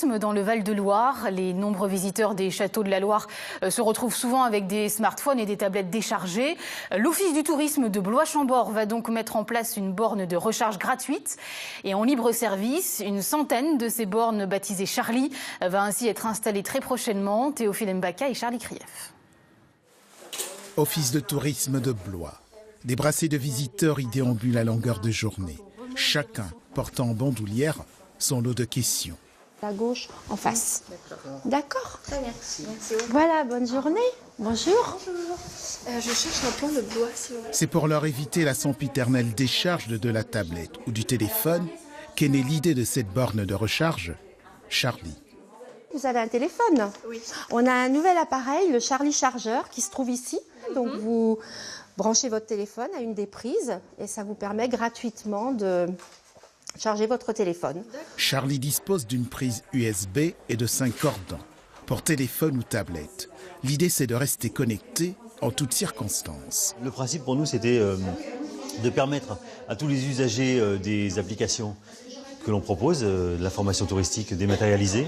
Dans le Val-de-Loire, les nombreux visiteurs des châteaux de la Loire se retrouvent souvent avec des smartphones et des tablettes déchargées. L'Office du tourisme de Blois-Chambord va donc mettre en place une borne de recharge gratuite et en libre service. Une centaine de ces bornes baptisées Charlie va ainsi être installée très prochainement. Théophile Mbaka et Charlie Krief. Office de tourisme de Blois. Des brassées de visiteurs y déambulent à longueur de journée. Chacun portant en bandoulière son lot de questions. À gauche, en face. D'accord. Très bien. Voilà, bonne journée. Bonjour. Je cherche un plan de Blois. C'est pour leur éviter la sempiternelle décharge de la tablette ou du téléphone qu'est née l'idée de cette borne de recharge, Charlie. Vous avez un téléphone? Oui. On a un nouvel appareil, le Charlie Chargeur, qui se trouve ici. Donc vous branchez votre téléphone à une des prises et ça vous permet gratuitement de charger votre téléphone. Charlie dispose d'une prise USB et de 5 cordons pour téléphone ou tablette. L'idée, c'est de rester connecté en toutes circonstances. Le principe pour nous, c'était de permettre à tous les usagers des applications que l'on propose, de l'information touristique dématérialisée,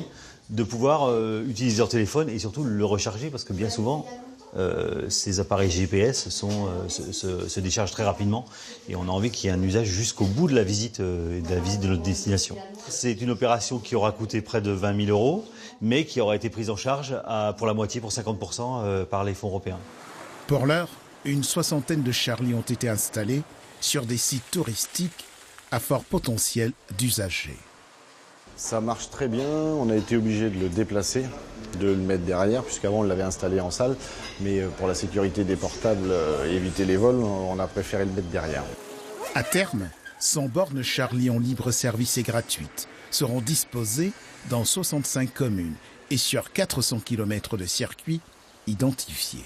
de pouvoir utiliser leur téléphone et surtout le recharger parce que bien souvent, ces appareils GPS se déchargent très rapidement et on a envie qu'il y ait un usage jusqu'au bout de la visite de notre destination. C'est une opération qui aura coûté près de 20 000 €, mais qui aura été prise en charge pour la moitié, pour 50%, par les fonds européens. Pour l'heure, une soixantaine de Charlie ont été installés sur des sites touristiques à fort potentiel d'usagers. Ça marche très bien, on a été obligé de le déplacer, de le mettre derrière, puisqu'avant on l'avait installé en salle, mais pour la sécurité des portables et éviter les vols, on a préféré le mettre derrière. À terme, 100 bornes Charlie en libre service et gratuites seront disposées dans 65 communes et sur 400 km de circuits identifiés.